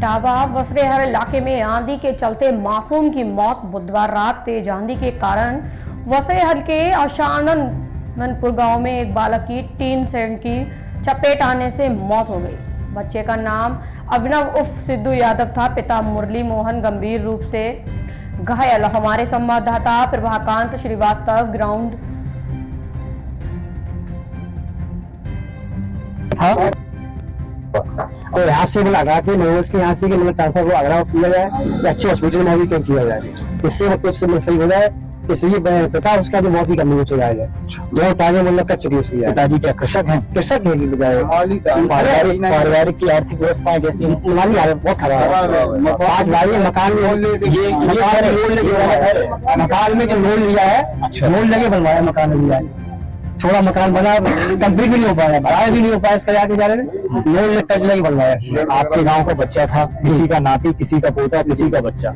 इटावा वसरेहर इलाके में आंधी के चलते मासूम की मौत। बुधवार रात तेज आंधी के कारण वसरेहर के आशानंदपुर गांव में एक बालक की टीन सेट की चपेट आने से मौत हो गई। बच्चे का नाम अभिनव उर्फ सिद्धू यादव था। पिता मुरली मोहन गंभीर रूप से घायल। हमारे संवाददाता प्रभाकांत श्रीवास्तव ग्राउंड और यहाँ से लगा के लोगों के यहाँ से ट्रांसफर को आगरा किया जाए, अच्छे हॉस्पिटल में भी किया जाए, इससे मतलब सही हो जाए। इसलिए पता उसका जो बहुत ही कमी हो चुका है। जो ताजे मतलब कर चुकी उसकी पिताजी क्या कृषक हैं? कृषक है पारिवारिक की आर्थिक व्यवस्था जैसी हमारी हालत बहुत खराब है। आज भाई मकान में जो लोन लिया है, लोन लगे बनवाया मकान लिया है, थोड़ा मकान बना कंप्लीट भी नहीं हो पाया, भाड़ा भी नहीं हो पाया, इसका आगे जा रहे लोन में टच नहीं बनवाया। आपके गांव का बच्चा था, किसी का नाती, किसी का पोता, किसी का बच्चा।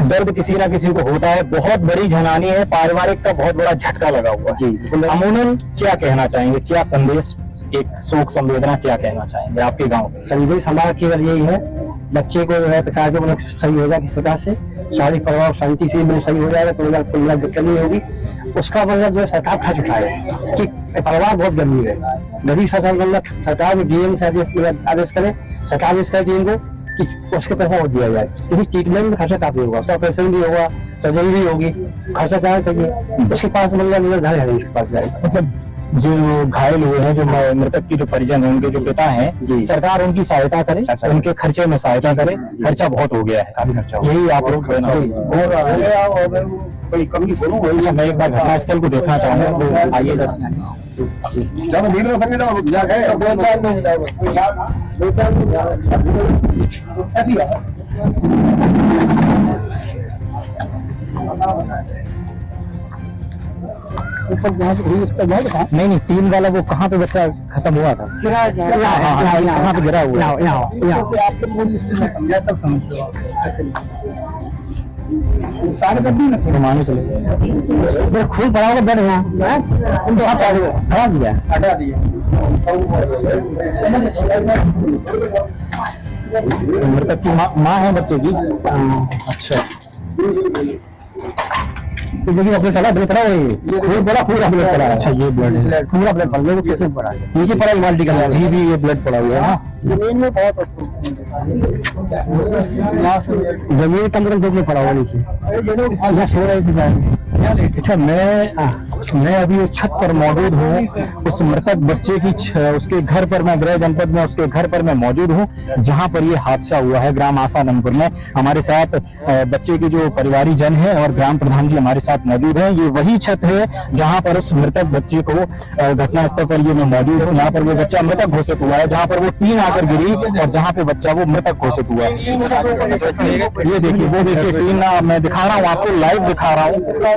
दर्द किसी ना किसी को होता है, बहुत बड़ी झनानी है, पारिवारिक का बहुत बड़ा झटका लगा हुआ जी। अमूमन क्या कहना चाहेंगे, क्या संदेश, एक शोक संवेदना क्या कहना चाहेंगे आपके गांव में? संदेश हमारा केवल यही है, बच्चे को जो है प्रकार के मतलब सही होगा, किस प्रकार से सारी परिवार शांति से सही हो जाएगा तो कोई दिक्कत नहीं होगी। उसका मतलब जो सरकार खर्च उठाए कि परिवार बहुत गंभीर है, गरीब सरकार मतलब सरकार में डीएम से आदेश करे, सरकार इस करे इनको कि उसके पैसा और दिया जाए। किसी ट्रीटमेंट में खर्चा काफी होगा, उसका ऑपरेशन भी होगा, सर्जरी भी होगी, खर्चा क्या चाहिए उसके पास मतलब घर है, इसके पास जाए। मतलब जो घायल हुए हैं, जो मृतक की जो परिजन है, उनके जो पिता हैं, सरकार उनकी सहायता करे, उनके खर्चे में सहायता करे। खर्चा बहुत हो गया है, यही आप लोग कोई कमी बोलूँ। मैं एक बार घटनास्थल को देखना चाहूँगा, आइए ज्यादा भीड़ हो सके नहीं, टीम वाला वो कहाँ पे बच्चा खत्म हुआ था? यहाँ पे गिरा हुआ। समझा तब समझते हो सारे मानो चले खूब बड़ा होगा बैठ यहाँ हटा दिया मृतक की माँ है बच्चे की। अच्छा, देखिए अपने चला ब्लड पड़ा है, खूब बड़ा पूरा ब्लड पड़ा है। अच्छा, ये ब्लड है, पूरा ब्लड पड़ा है, कैसे पड़ा है? नीचे पड़ा बाल्टी का भी ये ब्लड पड़ा हुआ है। जमीन में बहुत जमीन कम से कम पड़ा हुआ नीचे सो रहे थे। अच्छा, मैं अभी उस छत पर मौजूद हूँ, उस मृतक बच्चे की उसके घर पर, मैं गृह जनपद में उसके घर पर मैं मौजूद हूँ, जहाँ पर ये हादसा हुआ है, ग्राम आशानंदपुर में। हमारे साथ बच्चे के जो परिवारी जन है और ग्राम प्रधान जी हमारे साथ मौजूद है। ये वही छत है जहाँ पर उस मृतक बच्चे को घटनास्थल पर ये मैं मौजूद हूँ, यहाँ पर वो बच्चा मृतक घोषित हुआ है, जहाँ पर वो टीन आकर गिरी और जहाँ पे बच्चा वो मृतक घोषित हुआ। ये देखिए, वो देखिए टीन, मैं दिखा रहा हूँ आपको, लाइव दिखा रहा हूँ।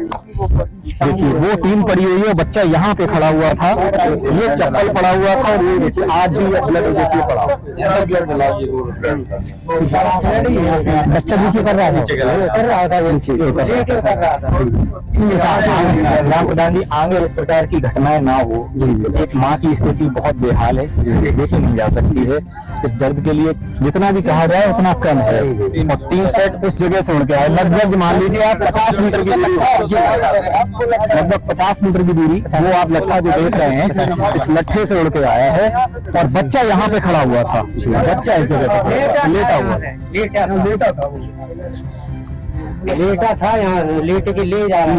देखिए वो टीन पड़ी हुई है, बच्चा यहाँ पे खड़ा हुआ था, ये चप्पल पड़ा हुआ था और ये देखिए आज भी ब्लड देखिए पड़ा। बच्चा नीचे कर रहा था। राम प्रधान जी, आगे इस प्रकार की घटनाएं ना हो। एक माँ की स्थिति बहुत बेहाल है, देखी नहीं जा सकती है। इस दर्द के लिए जितना भी कहा जाए उतना कम है। और 3 सेट उस जगह से उड़ के आए, लगभग मान लीजिए आप 50 मीटर की, लगभग 50 मीटर की दूरी, वो आप लट्ठा जो देख रहे हैं, इस लट्ठे से उड़ के आया है और बच्चा यहाँ पे खड़ा हुआ था। बच्चा इस जगह लेटा था, यहाँ लेट के ले जा रहा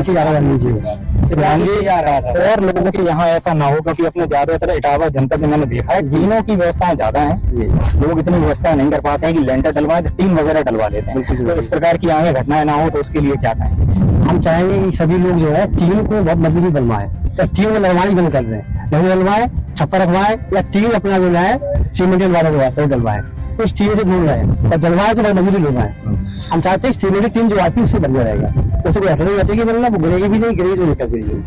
था। और लोगों के यहाँ ऐसा ना हो, क्योंकि अपने ज्यादातर इटावा जनपद में मैंने देखा है जीनों की व्यवस्थाएं ज्यादा हैं, लोग इतनी व्यवस्था नहीं कर पाते हैं कि लेंटर डलवाए, टीम वगैरह डलवा लेते हैं। तो इस प्रकार की आगे घटनाएं ना हो तो उसके लिए क्या कहें? हम चाहेंगे कि सभी लोग जो है टीम को बहुत मजबूती बनवाए, तो टीम में लगवानी बंद कर रहे हैं, नहीं डलवाए, छप्पर रखवाए या टीम अपना जो है सीमेंटेड वाला जो आता है डलवाए, उस टीम से दूर रहे और डलवाए तो बहुत मजबूती डलवाए। हम चाहते हैं सीमेंटेड टीम जो आती है उससे बन जाएगा, उससे कोई हटने जाती है कि मतलब वो गिरेगी भी नहीं, गिरेगी तो निकल जाएगी।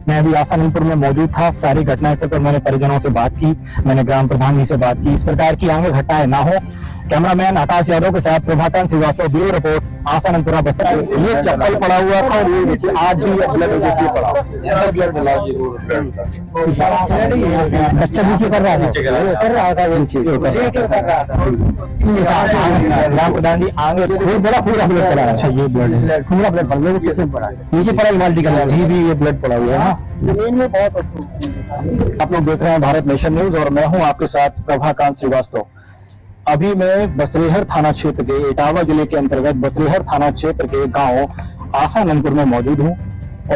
मैं अभी आशानंदपुर में मौजूद था, सारी घटनास्थल पर मैंने परिजनों से बात की, मैंने ग्राम प्रधान जी से बात की। इस प्रकार की आगे घटनाएं ना हो, कैमरामैन आकाश यादव के साथ प्रभाकांत श्रीवास्तव, ब्यूरो रिपोर्ट, आसानंदपुरा बस्तर। ये चप्पल पड़ा हुआ था और ये देखिए आज भी ब्लड देखिए पड़ा, बच्चा नीचे कर रहा था राम प्रधान जी आगे बड़ा पूरा ब्लड पड़ा। अच्छा ये ब्लड है, पूरा ब्लड पड़ा, कैसे पड़ा नीचे पड़ा, बाल्टी का अभी भी ये ब्लड पड़ा हुआ है जमीन में बहुत। आप लोग देख रहे हैं भारत नेशन न्यूज और मैं हूं आपके साथ प्रभाकांत श्रीवास्तव। अभी मैं बसरेहर थाना क्षेत्र के इटावा जिले के अंतर्गत बसरेहर थाना क्षेत्र के गांव आसानंदपुर में मौजूद हूं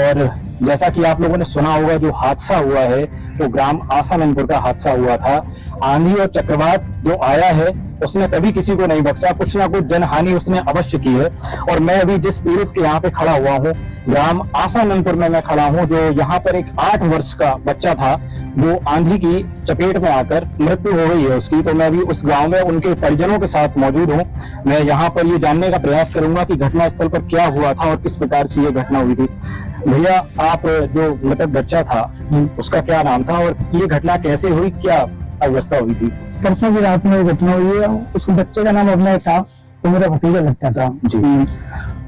और जैसा कि आप लोगों ने सुना होगा जो हादसा हुआ है वो ग्राम आसानंदपुर का हादसा हुआ था। आंधी और चक्रवात जो आया है उसने कभी किसी को नहीं बख्शा, कुछ ना कुछ जनहानि उसने अवश्य की है। और मैं अभी जिस पीड़ित के यहाँ पे खड़ा हुआ हूँ ग्राम आसानंदपुर में मैं खड़ा हूँ, जो यहाँ पर एक 8 वर्ष का बच्चा था वो आंधी की चपेट में आकर मृत्यु हो गई है उसकी। तो मैं अभी उस गांव में उनके परिजनों के साथ मौजूद हूँ। मैं यहाँ पर ये जानने का प्रयास करूंगा कि घटना स्थल पर क्या हुआ था और किस प्रकार से ये घटना हुई थी। भैया आप जो मृतक बच्चा था उसका क्या नाम था और ये घटना कैसे हुई, क्या अवस्था हुई थी? परसों की रात में घटना हुई है। उस बच्चे का नाम अभिनय था, तो मेरा भतीजा लगता था जी।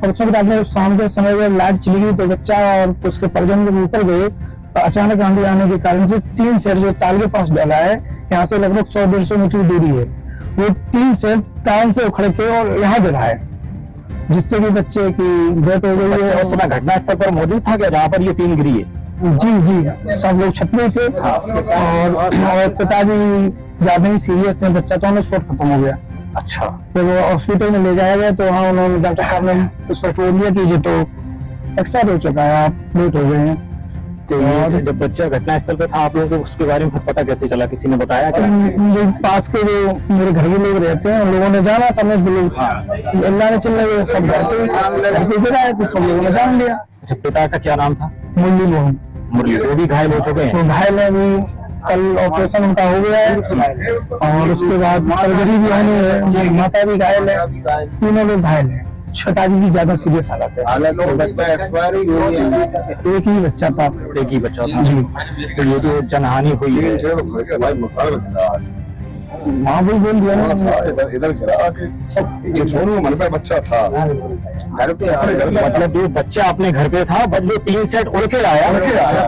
परसों की रात में शाम के समय में लाइट चली गई तो बच्चा और उसके परिजन जब ऊपर गए तो अचानक आंधी आने के कारण से टीन सेट जो ताल के पास डाला है, यहाँ से लगभग 100-150 मीटर दूरी है, वो टीन सेट ताल से उखड़ के और यहाँ गिरा है, जिससे कि बच्चे की डेथ हो गई है। उस समय घटना स्थल पर मौजूद था क्या जहाँ पर ये टीन गिरी है? जी जी, सब लोग छत में थे और पिताजी ज्यादा ही सीरियस है, बच्चा तो ऑन स्पॉट खत्म हो गया। अच्छा, तो वो हॉस्पिटल में ले जाया गया तो वहाँ उन्होंने डॉक्टर साहब ने उस पर बोल दिया कि ये तो एक्सपायर हो चुका है, आप लेट हो गए हैं। तो ये जब बच्चा घटना स्थल पे था आप लोगों को उसके बारे में पता कैसे चला, किसी ने बताया क्या? जो पास के जो मेरे घर के लोग रहते हैं उन लोगों ने जाना, सब लोग अल्लाह ने चल रहे सब घर पे गिरा है तो सब लोगों ने जान लिया। अच्छा, पिता का क्या नाम था? मुरली मोहन। मुरली, वो भी घायल हो चुके हैं? तो घायल है, अभी कल ऑपरेशन उनका हो गया है और उसके बाद सर्जरी भी होनी है, माता भी घायल है, तीनों लोग घायल है। पिताजी की ज्यादा सीरियस हालत है। एक ही बच्चा था। एक ही बच्चा था जी। तो ये जो जनहानि हुई है वहाँ भी बोल दिया ना, इधर गिरा ये दोनों मन में बच्चा था घर पे, मतलब जो बच्चा अपने घर पे था बट जो टीन सेट उड़ के आया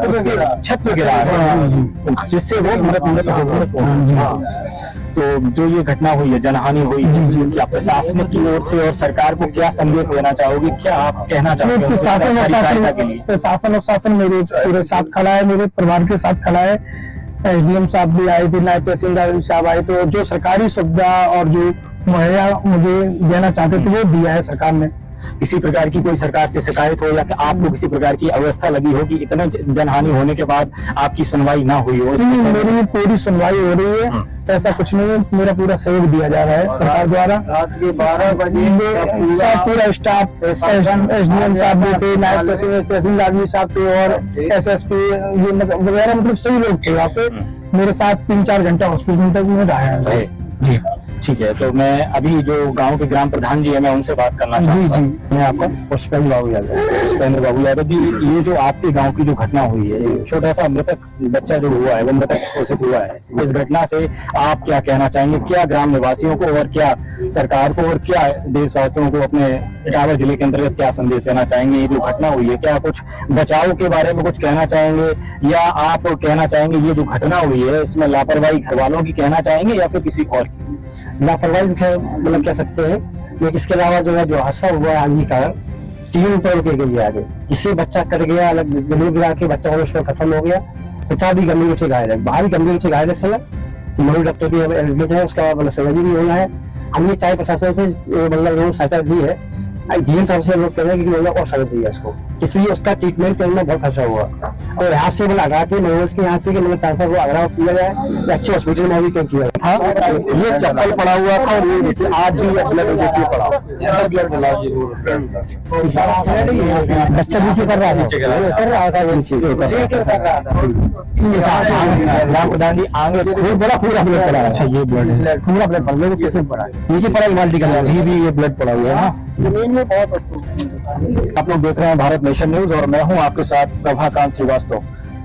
तो उसकी छत पे गिरा है जिससे वो मृत हो। तो जो ये घटना हुई है, जनहानि हुई है, क्या प्रशासन की ओर से और सरकार को क्या संदेश देना चाहोगे, क्या आप कहना चाहोगे? प्रशासन और शासन मेरे पूरे साथ खड़ा है, मेरे परिवार के साथ खड़ा है। एसडीएम साहब भी आए थे, नायब तहसीलदार साहब आए थे, जो सरकारी सुविधा और जो मुहैया मुझे देना चाहते थे वो दिया है सरकार ने। किसी प्रकार की कोई सरकार से शिकायत हो या कि आपको किसी प्रकार की अवस्था लगी हो कि इतना जनहानि होने के बाद आपकी सुनवाई ना हुई हो? मेरी पूरी सुनवाई हो रही है, ऐसा कुछ नहीं है, मेरा पूरा सहयोग दिया जा रहा है सरकार द्वारा। रात के 12 बजे सब पूरा स्टाफ, एसडीएम साहब भी थे, नायब तहसीलदार भी साहब थे और एसएसपी वगैरह, मतलब सही लोग थे वहाँ पे। मेरे साथ 3-4 घंटा हॉस्पिटल तक में रहा है जी। ठीक है, तो मैं अभी जो गांव के ग्राम प्रधान जी है मैं उनसे बात करना चाहूंगा। जी जी, मैं आपका पुष्पेंद्र बाबू यादव जी। ये जो आपके गांव की जो घटना हुई है, छोटा सा मृतक बच्चा जो हुआ है वो मृतक घोषित हुआ है, इस घटना से आप क्या कहना चाहेंगे? क्या ग्राम निवासियों को और क्या सरकार को और क्या देशवासियों को अपने इटावा जिले के अंतर्गत क्या संदेश देना चाहेंगे? ये जो घटना हुई है क्या कुछ बचाव के बारे में कुछ कहना चाहेंगे या आप कहना चाहेंगे ये जो घटना हुई है इसमें लापरवाही घर वालों की कहना चाहेंगे या फिर किसी और की? लापरवाही मतलब कह सकते हैं, लेकिन इसके अलावा जो है जो हादसा हुआ है आंधी का, टीन पर के गई आगे, इससे बच्चा कट गया, अलग जमीन गिरा के बच्चा और उसमें खत्म हो गया। पिता भी गंभीर रूप से घायल है, बाहर गंभीर रूप से घायल है सर, तो मरीज डॉक्टर भी एडमिट है, उसका मतलब सर्जरी भी होना है। हमने चाहे प्रशासन से मतलब लोगों सहायता दी है, डीएम साहब से लोग कह रहे हैं कि मतलब और सहायता दी है उसको, इसलिए उसका ट्रीटमेंट करने में बहुत खर्चा हुआ और यहाँ से मतलब आगरा के मरीज के यहाँ से ट्रांसफर को आगरा किया जाए, अच्छे हॉस्पिटल में भी किया था। ये चप्पल पड़ा हुआ था और ये आज भी ब्लड देखिए पड़ा, बच्चा नीचे कर रहा था राम प्रधान जी आगे बड़ा पूरा ब्लड पड़ा। अच्छा, ये ब्लड है, पूरा ब्लड पड़ा, कैसे पड़ा? नीचे पड़ा बाल्टी का अभी भी ये ब्लड पड़ा हुआ है जमीन में बहुत। आप लोग देख रहे हैं भारत नेशन न्यूज और मैं हूं आपके साथ प्रभाकांत श्रीवास्तव।